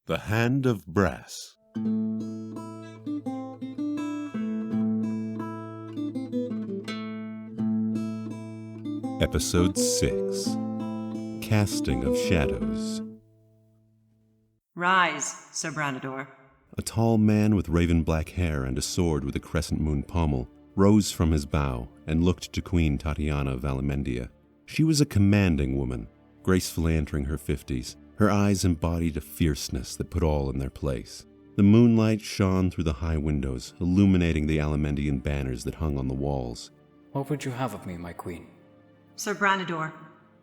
The Hand of Brass. Episode 6. Casting of Shadows. Rise, Sir Branador. A tall man with raven black hair and a sword with a crescent moon pommel rose from his bow and looked to Queen Tatiana of Alemendia. She was a commanding woman, gracefully entering her 50s. Her eyes embodied a fierceness that put all in their place. The moonlight shone through the high windows, illuminating the Alemendian banners that hung on the walls. What would you have of me, my queen? Sir Branador,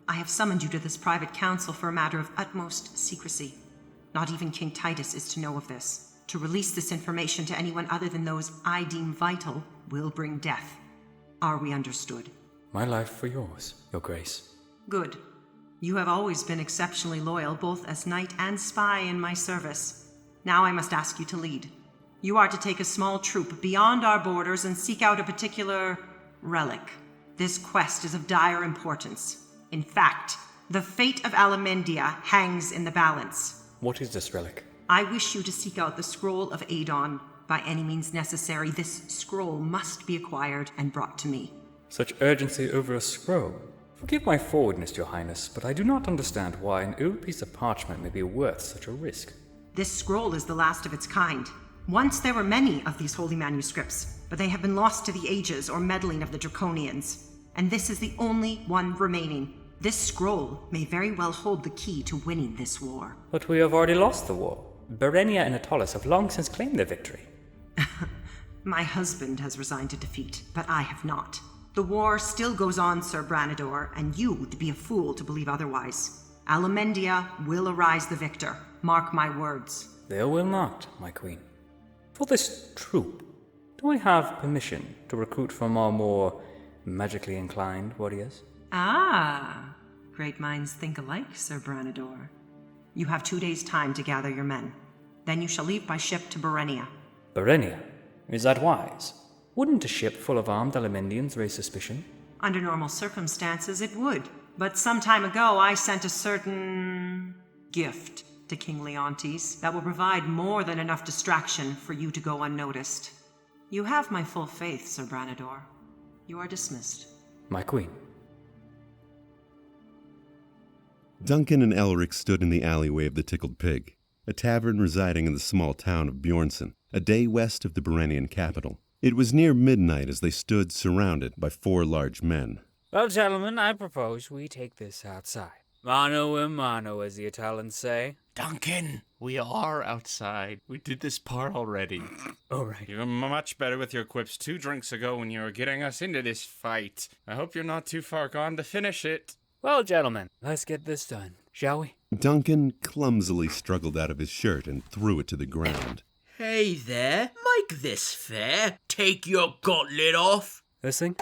I have summoned you to this private council for a matter of utmost secrecy. Not even King Titus is to know of this. To release this information to anyone other than those I deem vital will bring death. Are we understood? My life for yours, your grace. Good. You have always been exceptionally loyal, both as knight and spy in my service. Now I must ask you to lead. You are to take a small troop beyond our borders and seek out a particular relic. This quest is of dire importance. In fact, the fate of Alemendia hangs in the balance. What is this relic? I wish you to seek out the Scroll of Adon. By any means necessary, this scroll must be acquired and brought to me. Such urgency over a scroll? Forgive my forwardness, your highness, but I do not understand why an old piece of parchment may be worth such a risk. This scroll is the last of its kind. Once there were many of these holy manuscripts, but they have been lost to the ages or meddling of the Draconians. And this is the only one remaining. This scroll may very well hold the key to winning this war. But we have already lost the war. Berenia and Nicolas have long since claimed their victory. My husband has resigned to defeat, but I have not. The war still goes on, Sir Branador, and you would be a fool to believe otherwise. Alemendia will arise the victor. Mark my words. There will not, my queen. For this troop, do I have permission to recruit from our more magically inclined warriors? Ah, great minds think alike, Sir Branador. You have 2 days' time to gather your men. Then you shall leave by ship to Berenia. Berenia? Is that wise? Wouldn't a ship full of armed Alemendians raise suspicion? Under normal circumstances, it would. But some time ago, I sent a certain gift to King Leontes that will provide more than enough distraction for you to go unnoticed. You have my full faith, Sir Branador. You are dismissed. My queen. Duncan and Elric stood in the alleyway of the Tickled Pig, a tavern residing in the small town of Bjornsson, a day west of the Berenian capital. It was near midnight as they stood surrounded by 4 large men. Well, gentlemen, I propose we take this outside. Mano a mano, as the Italians say. Duncan, we are outside. We did this part already. Oh, right. You were much better with your quips 2 drinks ago when you were getting us into this fight. I hope you're not too far gone to finish it. Well, gentlemen, let's get this done, shall we? Duncan clumsily struggled out of his shirt and threw it to the ground. Hey there, make this fair. Take your gauntlet off. This thing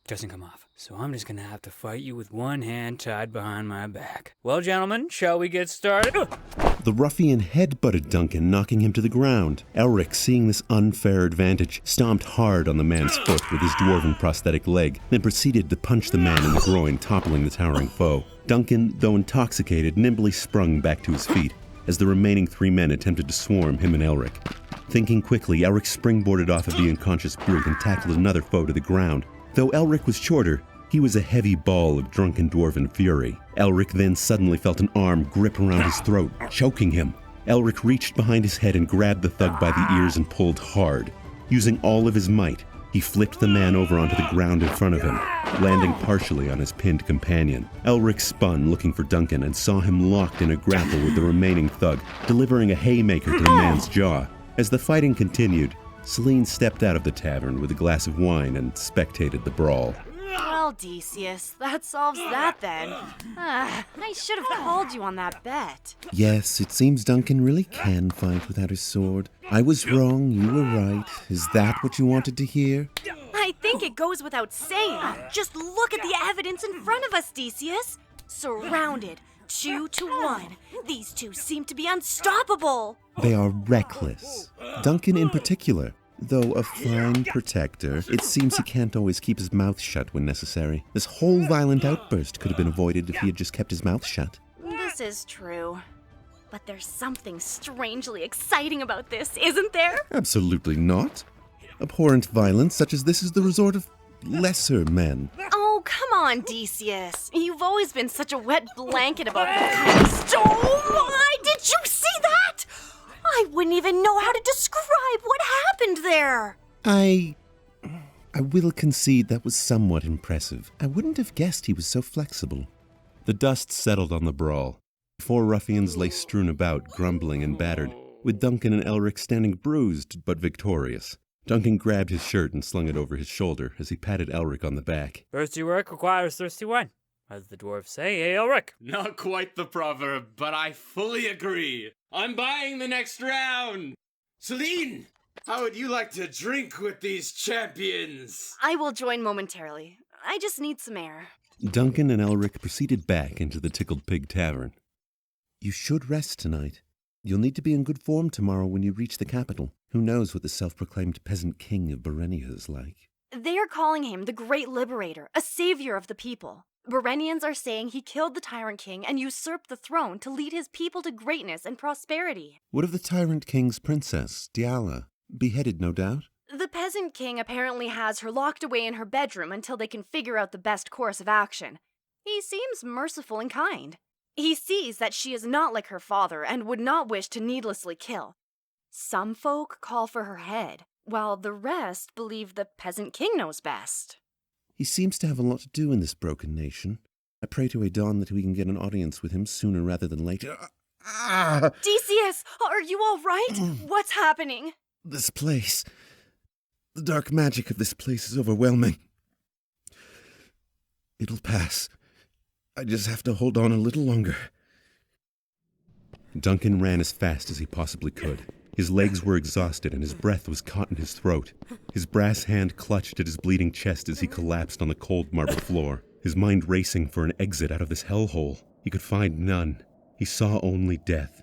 doesn't come off, so I'm just gonna have to fight you with one hand tied behind my back. Well, gentlemen, shall we get started? The ruffian headbutted Duncan, knocking him to the ground. Elric, seeing this unfair advantage, stomped hard on the man's foot with his dwarven prosthetic leg, then proceeded to punch the man in the groin, toppling the towering foe. Duncan, though intoxicated, nimbly sprung back to his feet as the remaining 3 men attempted to swarm him and Elric. Thinking quickly, Elric springboarded off of the unconscious brute and tackled another foe to the ground. Though Elric was shorter, he was a heavy ball of drunken dwarven fury. Elric then suddenly felt an arm grip around his throat, choking him. Elric reached behind his head and grabbed the thug by the ears and pulled hard. Using all of his might, he flipped the man over onto the ground in front of him, landing partially on his pinned companion. Elric spun, looking for Duncan, and saw him locked in a grapple with the remaining thug, delivering a haymaker to the man's jaw. As the fighting continued, Celine stepped out of the tavern with a glass of wine and spectated the brawl. Well, Decius, that solves that then. I should have called you on that bet. Yes, it seems Duncan really can fight without his sword. I was wrong, you were right. Is that what you wanted to hear? I think it goes without saying. Just look at the evidence in front of us, Decius. Surrounded, 2 to 1. These 2 seem to be unstoppable. They are reckless. Duncan in particular. Though a fine protector, it seems he can't always keep his mouth shut when necessary. This whole violent outburst could have been avoided if he had just kept his mouth shut. This is true. But there's something strangely exciting about this, isn't there? Absolutely not. Abhorrent violence such as this is the resort of lesser men. Oh, come on, Decius. You've always been such a wet blanket about that kind of stuff. Oh my, did you see that? I wouldn't even know how to describe what happened there. I will concede that was somewhat impressive. I wouldn't have guessed he was so flexible. The dust settled on the brawl. 4 ruffians lay strewn about, grumbling and battered, with Duncan and Elric standing bruised but victorious. Duncan grabbed his shirt and slung it over his shoulder as he patted Elric on the back. Thirsty work requires thirsty wine, as the dwarves say, eh, Elric? Not quite the proverb, but I fully agree. I'm buying the next round. Celine, how would you like to drink with these champions? I will join momentarily. I just need some air. Duncan and Elric proceeded back into the Tickled Pig Tavern. You should rest tonight. You'll need to be in good form tomorrow when you reach the capital. Who knows what the self-proclaimed peasant king of Berenia is like? They are calling him the Great Liberator, a savior of the people. Berenians are saying he killed the tyrant king and usurped the throne to lead his people to greatness and prosperity. What of the tyrant king's princess, Diala? Beheaded, no doubt? The peasant king apparently has her locked away in her bedroom until they can figure out the best course of action. He seems merciful and kind. He sees that she is not like her father and would not wish to needlessly kill. Some folk call for her head, while the rest believe the peasant king knows best. He seems to have a lot to do in this broken nation. I pray to Adon that we can get an audience with him sooner rather than later. Decius, are you all right? What's happening? This place. The dark magic of this place is overwhelming. It'll pass. I just have to hold on a little longer. Duncan ran as fast as he possibly could. His legs were exhausted and his breath was caught in his throat. His brass hand clutched at his bleeding chest as he collapsed on the cold marble floor, his mind racing for an exit out of this hellhole. He could find none. He saw only death.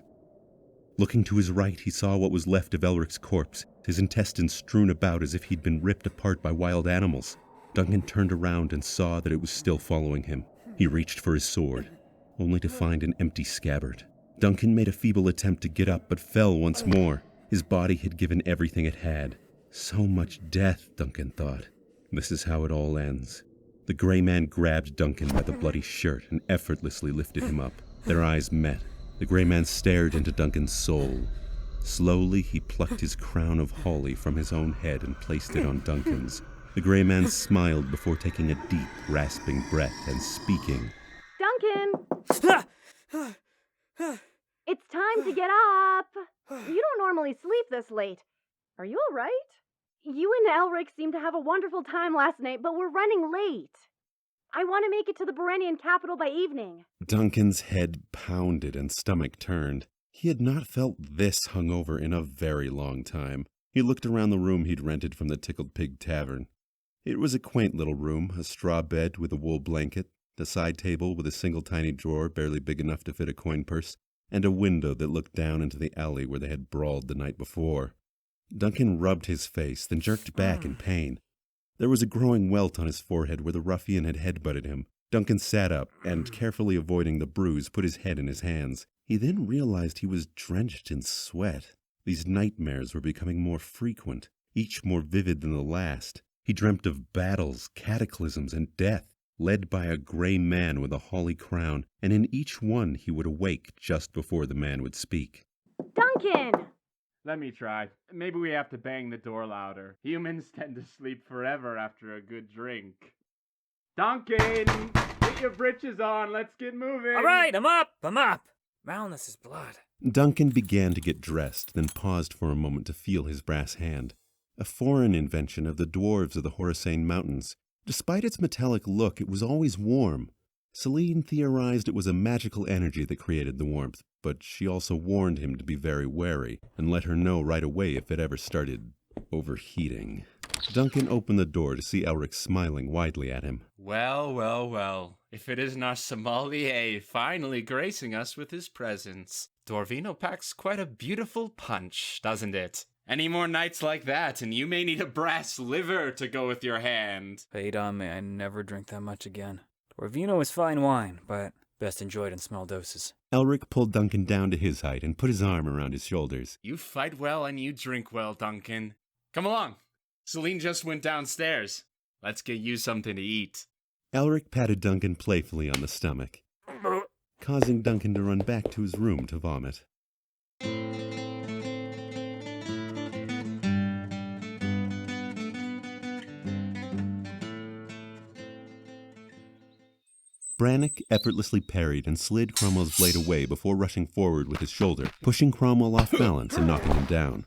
Looking to his right, he saw what was left of Elric's corpse, his intestines strewn about as if he'd been ripped apart by wild animals. Duncan turned around and saw that it was still following him. He reached for his sword, only to find an empty scabbard. Duncan made a feeble attempt to get up, but fell once more. His body had given everything it had. So much death, Duncan thought. This is how it all ends. The gray man grabbed Duncan by the bloody shirt and effortlessly lifted him up. Their eyes met. The gray man stared into Duncan's soul. Slowly, he plucked his crown of holly from his own head and placed it on Duncan's. The gray man smiled before taking a deep, rasping breath and speaking. Duncan! It's time to get up! You don't normally sleep this late. Are you all right? You and Elric seemed to have a wonderful time last night, but we're running late. I want to make it to the Berenian capital by evening. Duncan's head pounded and stomach turned. He had not felt this hungover in a very long time. He looked around the room he'd rented from the Tickled Pig Tavern. It was a quaint little room, a straw bed with a wool blanket, a side table with a single tiny drawer barely big enough to fit a coin purse, and a window that looked down into the alley where they had brawled the night before. Duncan rubbed his face, then jerked back in pain. There was a growing welt on his forehead where the ruffian had headbutted him. Duncan sat up, and carefully avoiding the bruise, put his head in his hands. He then realized he was drenched in sweat. These nightmares were becoming more frequent, each more vivid than the last. He dreamt of battles, cataclysms, and death, led by a gray man with a holly crown, and in each one he would awake just before the man would speak. Duncan! Let me try. Maybe we have to bang the door louder. Humans tend to sleep forever after a good drink. Duncan! Get your britches on, let's get moving! All right, I'm up! Roundness is blood. Duncan began to get dressed, then paused for a moment to feel his brass hand. A foreign invention of the dwarves of the Horacean Mountains. Despite its metallic look, it was always warm. Celine theorized it was a magical energy that created the warmth, but she also warned him to be very wary, and let her know right away if it ever started overheating. Duncan opened the door to see Elric smiling widely at him. Well. If it isn't our sommelier finally gracing us with his presence. Dorvino packs quite a beautiful punch, doesn't it? Any more nights like that, and you may need a brass liver to go with your hand. Fate on me, I never drink that much again. Dorvino is fine wine, but Best enjoyed in small doses. Elric pulled Duncan down to his height and put his arm around his shoulders. You fight well and you drink well, Duncan. Come along. Celine just went downstairs. Let's get you something to eat. Elric patted Duncan playfully on the stomach, causing Duncan to run back to his room to vomit. Rennick effortlessly parried and slid Cromwell's blade away before rushing forward with his shoulder, pushing Cromwell off balance and knocking him down.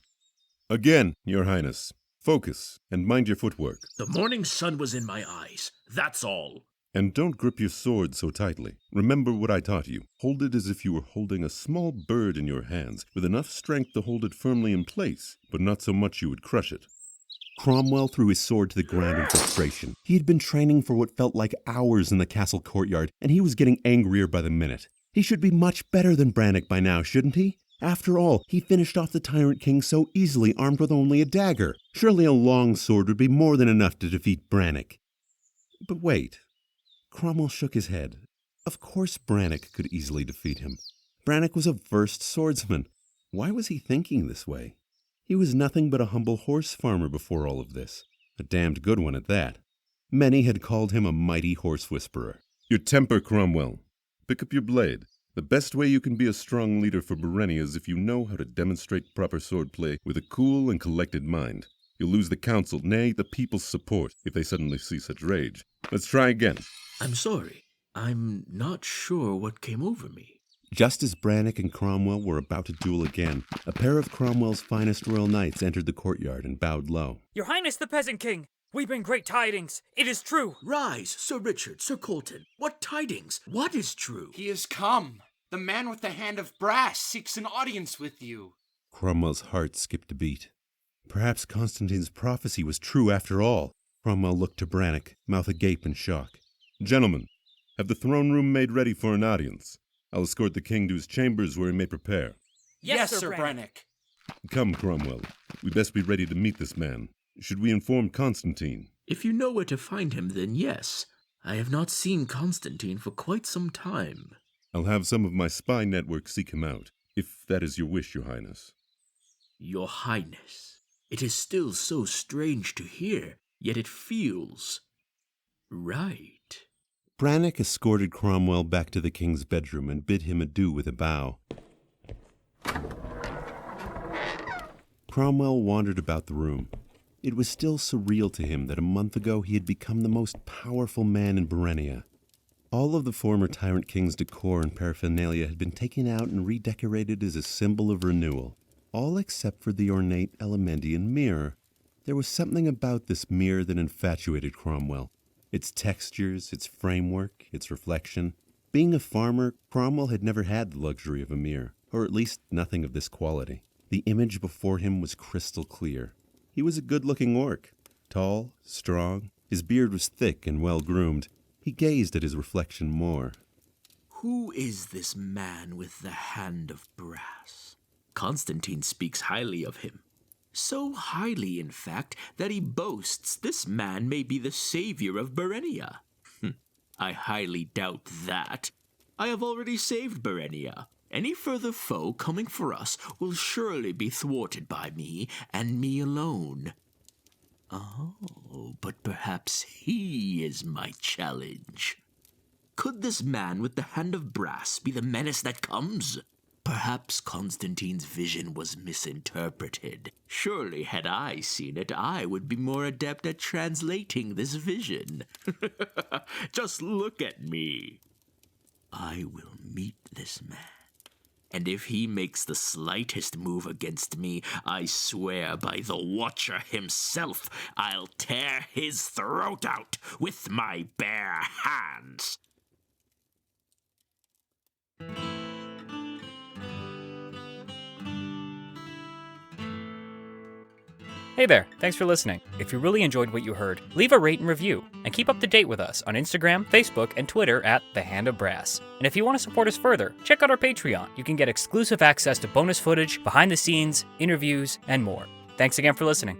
Again, Your Highness. Focus, and mind your footwork. The morning sun was in my eyes. That's all. And don't grip your sword so tightly. Remember what I taught you. Hold it as if you were holding a small bird in your hands, with enough strength to hold it firmly in place, but not so much you would crush it. Cromwell threw his sword to the ground in frustration. He had been training for what felt like hours in the castle courtyard, and he was getting angrier by the minute. He should be much better than Rennick by now, shouldn't he? After all, he finished off the Tyrant King so easily, armed with only a dagger. Surely a long sword would be more than enough to defeat Rennick. But wait. Cromwell shook his head. Of course Rennick could easily defeat him. Rennick was a versed swordsman. Why was he thinking this way? He was nothing but a humble horse farmer before all of this. A damned good one at that. Many had called him a mighty horse whisperer. Your temper, Cromwell. Pick up your blade. The best way you can be a strong leader for Berenia is if you know how to demonstrate proper swordplay with a cool and collected mind. You'll lose the council, nay, the people's support, if they suddenly see such rage. Let's try again. I'm sorry. I'm not sure what came over me. Just as Rennick and Cromwell were about to duel again, a pair of Cromwell's finest royal knights entered the courtyard and bowed low. Your Highness the Peasant King, we bring great tidings. It is true. Rise, Sir Richard, Sir Coltin. What tidings? What is true? He has come. The man with the hand of brass seeks an audience with you. Cromwell's heart skipped a beat. Perhaps Constantine's prophecy was true after all. Cromwell looked to Rennick, mouth agape in shock. Gentlemen, have the throne room made ready for an audience. I'll escort the king to his chambers where he may prepare. Yes, Sir Rennick. Come, Cromwell. We best be ready to meet this man. Should we inform Constantine? If you know where to find him, then yes. I have not seen Constantine for quite some time. I'll have some of my spy network seek him out, if that is your wish, Your Highness. Your Highness, it is still so strange to hear, yet it feels right. Rennick escorted Cromwell back to the king's bedroom and bid him adieu with a bow. Cromwell wandered about the room. It was still surreal to him that a month ago he had become the most powerful man in Berenia. All of the former Tyrant King's decor and paraphernalia had been taken out and redecorated as a symbol of renewal, all except for the ornate Elemendian mirror. There was something about this mirror that infatuated Cromwell. Its textures, its framework, its reflection. Being a farmer, Cromwell had never had the luxury of a mirror, or at least nothing of this quality. The image before him was crystal clear. He was a good-looking orc, tall, strong. His beard was thick and well-groomed. He gazed at his reflection more. Who is this man with the hand of brass? Constantine speaks highly of him. So highly, in fact, that he boasts this man may be the savior of Berenia. I highly doubt that. I have already saved Berenia. Any further foe coming for us will surely be thwarted by me, and me alone. Oh, but perhaps he is my challenge. Could this man with the hand of brass be the menace that comes? Perhaps Constantine's vision was misinterpreted. Surely, had I seen it, I would be more adept at translating this vision. Just look at me. I will meet this man. And if he makes the slightest move against me, I swear by the Watcher himself, I'll tear his throat out with my bare hands. Hey there, thanks for listening. If you really enjoyed what you heard, leave a rate and review, and keep up to date with us on Instagram, Facebook, and Twitter at The Hand of Brass. And if you want to support us further, check out our Patreon. You can get exclusive access to bonus footage, behind the scenes, interviews, and more. Thanks again for listening.